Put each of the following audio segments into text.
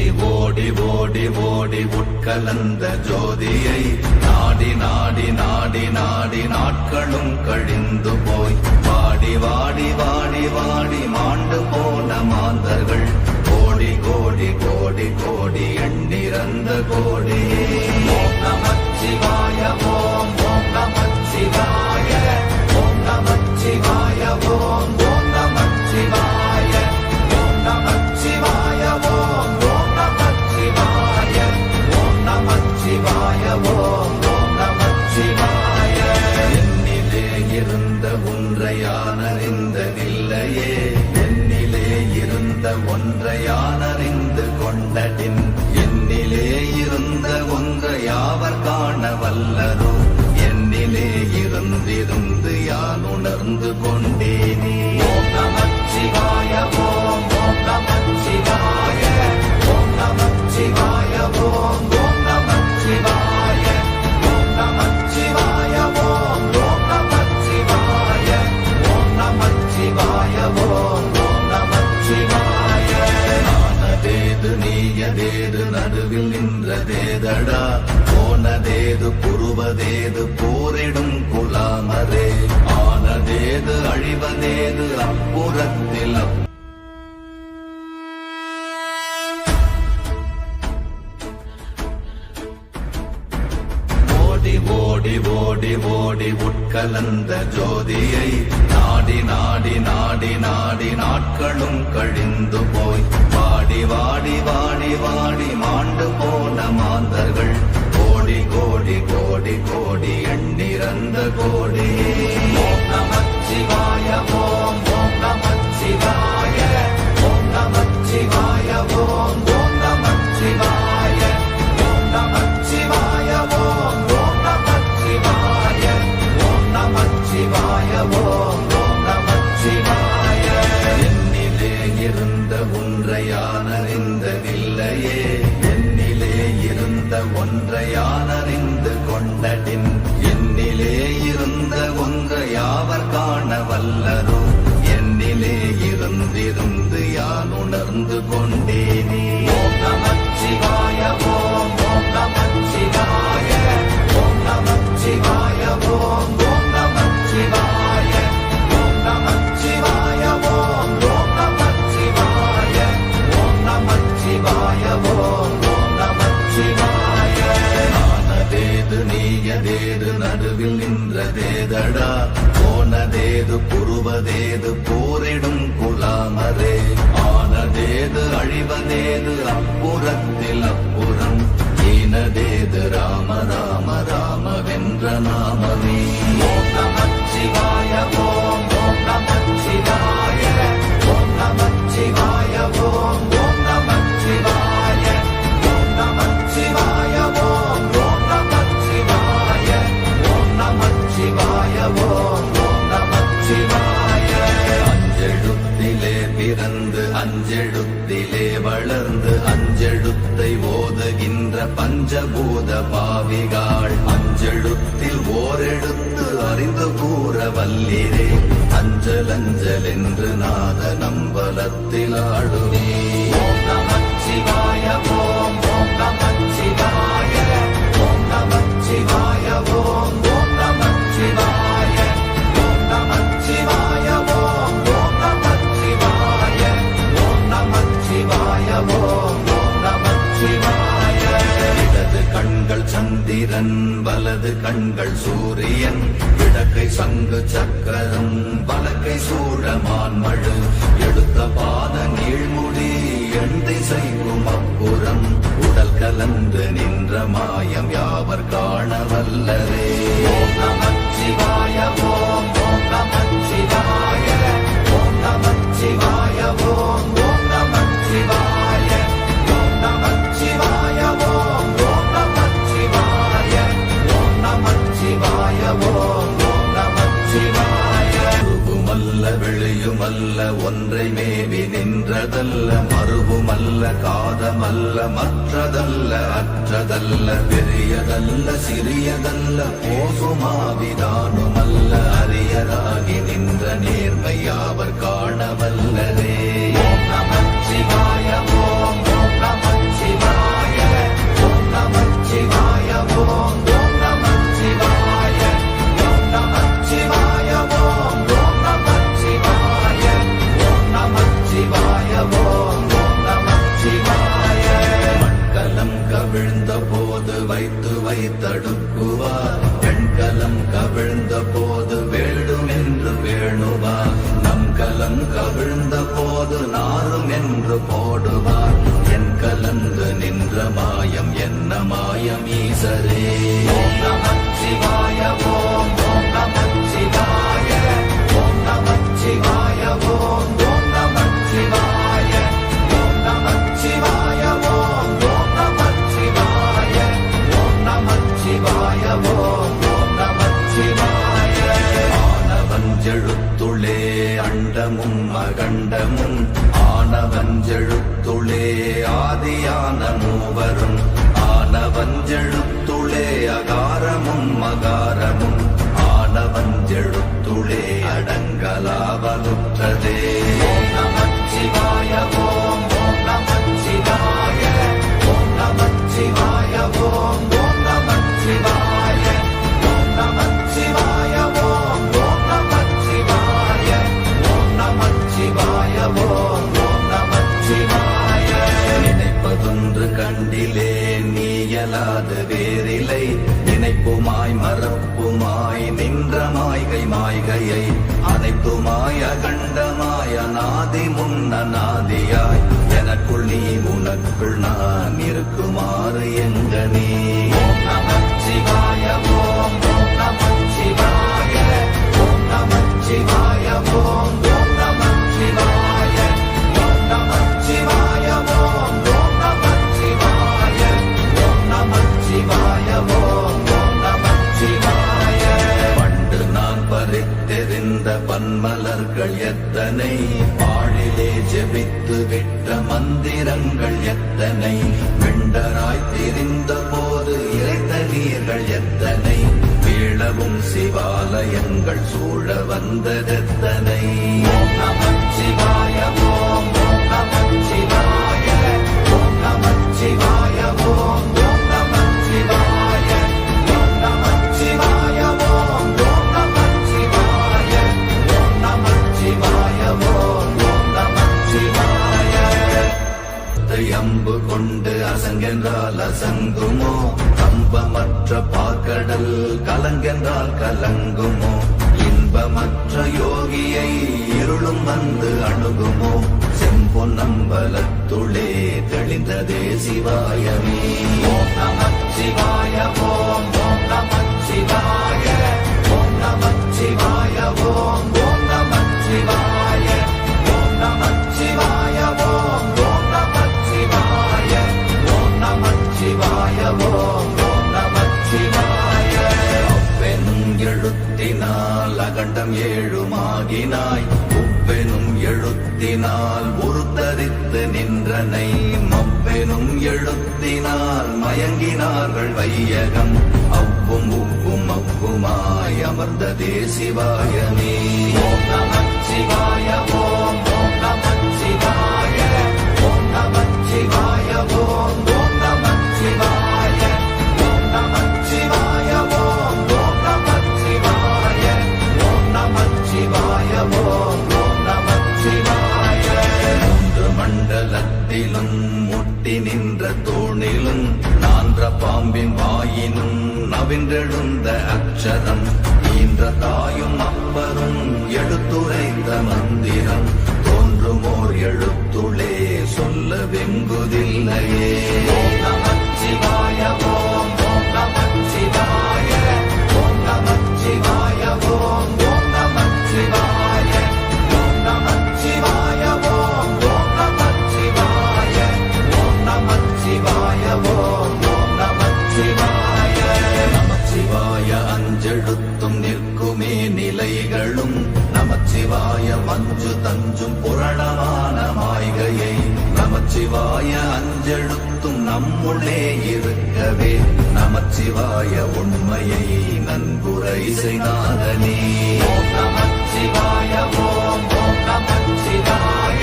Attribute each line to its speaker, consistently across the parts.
Speaker 1: ஓடி ஓடி ஓடி உட்கலந்த ஜோதியை நாடி நாடி நாடி நாடி நாட்களும் கழிந்து போய் வாடி வாடி வாடி வாடி மாண்டு போன மாந்தர்கள் கோடி கோடி கோடி கோடி எண்ணிறந்த கோடி. ஓம் நமச்சிவாய ஓம் ஓம் நமச்சிவாய ஓம் நமச்சிவாய ஓம் ஓம் நமச்சிவாய ஓம் நமச்சிவாய ஓம் ஓம் நமச்சிவாய ஓம் நமச்சிவாய ஓம் ஓம் நமச்சிவாய. என்னிலே இருந்த ஒன்றை யான் அறிந்ததில்லையே, என்னிலே இருந்த ஒன்றை யான் அறிந்து கொண்டடின், என்னிலே இருந்த ஒன்றை யாவர் காண வல்லரோ, என்னிலே இருந்திருந்து யான் உணர்ந்து கொண்டேனே. ஓம் நமச்சிவாய ஓம் ஓம் நமச்சிவாய ஓம் நமச்சிவாய ஓம் ஓம் நமச்சிவாய ஓம் நமச்சிவாய ஓம் ஓம் நமச்சிவாய ஓம் நமச்சிவாய ஓம் ஓம் நமச்சிவாய. ஆனதேது நீயதேது நடுவில் நின்றதேதடா, போனதேது புருவதேது போரிடும் குலாமரே, ஆனதேது அழிவதேது அப்புறத்தில் ஓடி ஓடி ஓடி ஓடி உட்கலந்த ஜோதியை நாடி நாடி நாடி நாடி நாட்களும் கழிந்து போய் வாடி வாடி வாடி வாடி மாண்டு போன மாந்தர்கள் கோடி கோடி கோடி கோடி எண்ணிறந்த கோடி. ஓம் நமச்சிவாய ஓம் ஓம் நமச்சிவாய ஓம் நமச்சிவாய ஓம் ஓம் நமச்சிவாய ஓம் நமச்சிவாய ஓம் ஓம் நமச்சிவாய ஓம் நமச்சிவாய ஓம் ஓம் நமச்சிவாய. என்னிலே இருந்த ஒன்றை யான் அறிந்ததில்லையே, என்னிலே இருந்த ஒன்றை யான் அறிந்து கொண்டடின், என்னிலே இருந்த ஒன்றை யாவர் காண வல்லரோ, என்னிலே இருந்திருந்து யான் உணர்ந்து கொண்டேனே. ஓம் நமச்சிவாய ஓம் ஓம் நமச்சிவாய ஓம் நமச்சிவாய ஓம் ஓம் நமச்சிவாய ஓம் நமச்சிவாய ஓம் ஓம் நமச்சிவாய ஓம் நமச்சிவாய ஓம் ஓம் நமச்சிவாய. ஆனதேது நீயதேது நடுவில் நின்றதேதடா, போனதேது புருவதேது போரிடும் குலாமரே, ஆனதேது அழிவதேது அப்புறத்தில் அப்புறம், ஈனதேது ராம ராம ராம வென்ற நாமமே. ஓம் நமச்சிவாய ஓம் ஓம் நமச்சிவாய ஓம் நமச்சிவாய ஓம் ஓம் நமச்சிவாய ஓம் நமச்சிவாய ஓம் ஓம் நமச்சிவாய ஓம் நமச்சிவாய ஓம் ஓம் நமச்சிவாய. அஞ்செழுத்திலே பிறந்து அஞ்செழுத்திலே வளர்ந்து அஞ்செழுத்தை ஓதுகின்ற பஞ்சபூத பாவிகாள், அஞ்செழுத்தில் ஓரெழுத்து அறிந்து கூற வல்லிரே, அஞ்சல் அஞ்சல் என்று நாத நம்பலத்தில் ஆடுவே. ஓம் நமச்சிவாய ஓம் ஓம் நமச்சிவாய ஓம் நமச்சிவாய ஓம் ஓம் நமச்சிவாய ஓம் நமச்சிவாய ஓம் ஓம் நமச்சிவாய ஓம் நமச்சிவாய ஓம் ஓம் நமச்சிவாய. இடது கண்கள் சந்திரன் வலது கண்கள் சூரியன், இடக்கை சங்கு சக்கரம் வலக்கை சூழமான் மழு, எடுத்த பாத நீழ்முடி எண் திசைக்கும் அப்புறம், உடல் கலந்து நின்ற மாயம் யாவர் காண வல்லரே. ஓம் நமச்சிவாய ஓம் ஓம் நமச்சிவாய ஓம் நமச்சிவாய ஓம் ஓம் நமச்சிவாய ஓம் நமச்சிவாய ஓம் ஓம் நமச்சிவாய ஓம் நமச்சிவாய ஓம் ஓம் நமச்சிவாய. உருவுமல்ல வெளியுமல்ல ஒன்றை மேவி நின்றதல்ல, மறுவுமல்ல காதமல்ல மற்றதல்ல அற்றதல்ல, பெரியதல்ல சிறியதல்ல போசுமாவிதானுமல்ல, அரியராகி நின்ற நேர்மை யாவர் காண வல்லரே. ஓம் நமச்சிவாய ஓம் ஓம் நமச்சிவாய தடுக்குவார். பெண்கலம் கவிழ்ந்த போது வேண்டுமென்று வேணுவார். நம் கலம் கவிழ்ந்த போது நாரும் என்று போடுவார். என் கலந்து நின்ற மாயம் என்ன மாயம் ஈசரே. ஓம் நமச்சிவாய ஓம் ஓம் நமச்சிவாய ஓம் நமச்சிவாய ஓம் ஓம் நமச்சிவாய ஓம் நமச்சிவாய ஓம் ஓம் நமச்சிவாய ஓம் நமச்சிவாய ஓம் ஓம் நமச்சிவாய. ஆனவஞ்செழுத்துளே அண்டமும் அகண்டமும் ஆனவஞ்செழுத்துளே ஆதியான மூவரும் ஆனவஞ்செழுத்துளே அகாரமும் மகாரமும் ஆனவஞ்செழுத்துளே அடங்கலாவலுற்றதே. ஓம் நமச்சிவாய ஓம் ஓம் நமச்சிவாய ஓம் நமச்சிவாய ஓம் ஓம் நமச்சிவாய ஓம் நமச்சிவாய ஓம் ஓம் நமச்சிவாய ஓம் நமச்சிவாய ஓம் ஓம் நமச்சிவாய. நினைப்பதொன்று கண்டிலே நீயலாது வேறில்லை. நினைப்புமாய் மறப்புமாய் நின்ற மாய்கை மாய்கையை அனைத்துமாய் அகண்டமாய் அநாதி முன்னநாதியாய் எனக்குள் நீ உனக்குள் நான் இருக்குமாறு எங்கனே. ஓம் நமச்சிவாய ஓம் ஓம் நமச்சிவாய ஓம் நமச்சிவாய ஓம் ஓம் நமச்சிவாய ஓம் நமச்சிவாய ஓம் ஓம் நமச்சிவாய ஓம் நமச்சிவாய ஓம் ஓம் நமச்சிவாய. பண்டு நான் பறித்தெறிந்த பன்மலர்கள் எத்தனை பாழிலே ஜெபித்து விட்ட மந்திரங்கள் எத்தனை வெண்டராய் திரிந்த போது இறைத்த நீர்கள் எத்தனை வீழவும் சிவாலயங்கள் சூழ வந்ததெத்தனை. ஓம் நமச்சிவாய ஓம் ஓம் நமச்சிவாய ஓம் நமச்சிவாய ஓம் ஓம் நமச்சிவாய ஓம் நமச்சிவாய ஓம் ஓம் நமச்சிவாய ஓம் நமச்சிவாய ஓம் ஓம் நமச்சிவாய. அம்பு கொண்டு அசங்கென்றால் அசங்குமோ கம்பமற்ற பாக்கடல் கலங்கென்றால் கலங்குமோ இன்பமற்ற யோகியை இருளும் வந்து அணுகுமோ செம்பொன்னம்பலத்துளே தெளிந்ததே சிவாயமே. ஓம் நமச்சிவாய ஓம் ஓம் நமச்சிவாய ஓம் நமச்சிவாய ஓம் ஓம் நமச்சிவாய ஓம் நமச்சிவாய ஓம் ஓம் நமச்சிவாய ஓம் நமச்சிவாய ஓம் ஓம் நமச்சிவாய. அவ்வெனும் எழுத்தினால் அகண்டம் ஏழுமாகினாய் உவ்வெனும் எழுத்தினால் உருத்தரித்து நின்றனை மவ்வெனும் எழுத்தினால் மயங்கினார்கள் வையகம் அவ்வும் உவ்வும் அவ்வுமாய் அமர்ந்ததே சிவாயமே. ஓம் நமச்சிவாய ஓம் ஓம் நமச்சிவாய ஓம் நமச்சிவாய ஓம் ஓம் நமச்சிவாய ஓம் நமச்சிவாய ஓம் ஓம் நமச்சிவாய ஓம் நமச்சிவாய ஓம் ஓம் நமச்சிவாய. மூன்று மண்டலத்திலும் முட்டி நின்ற தூணிலும் நான்ற பாம்பின் வாயினும் நவின்றெழுந்த அக்ஷரம் ஈன்ற தாயும் அப்பரும் எடுத்துரைத்த மந்திரம் தோன்றுமோர் எழுத்துளே சொல்ல வெங்குதில்லையே. ஓம் நமச்சிவாய ஓம் ஓம் நமச்சிவாய ஓம் நமச்சிவாய ஓம் ஓம் நமச்சிவாய ஓம் நமச்சிவாய ஓம் ஓம் நமச்சிவாய ஓம் நமச்சிவாய ஓம் ஓம் நமச்சிவாய. நமச்சிவாய அஞ்செழுத்தும் நிற்குமே நிலைகளும் நமச்சிவாய மஞ்சு தஞ்சும் புரணமான மாய்கையை நமச்சிவாய அஞ்செழுத்தும் நம்முள்ளே இருக்கவே நமச்சிவாய உண்மையை நன்குரை செய்தாதனே. ஓம் நமச்சிவாய ஓம் ஓம் நமச்சிவாய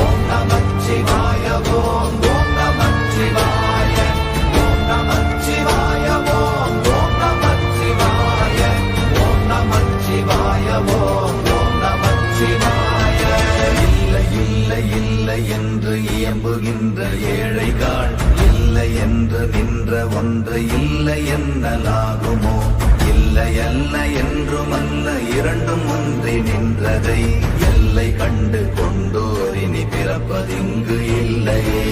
Speaker 1: ஓம் நமச்சிவாய ஓம் ஓம் நமச்சிவாய ஓம் நமச்சிவாய ஓம் ஓம் நமச்சிவாய ஓம் நமச்சிவாய ஓம் ஓம் நமச்சிவாய. இல்லை இல்லை இல்லை என்று இயம்புகின்ற ஏழைகள் இல்லை என்று நின்ற ஒன்று இல்லை என்னலாகுமோ? இல்லை அல்ல என்றுமல்ல இரண்டும் ஒன்றி நின்றதை எல்லை கண்டு கொண்டோர் இனி பிறப்பதிங்கு இல்லையே.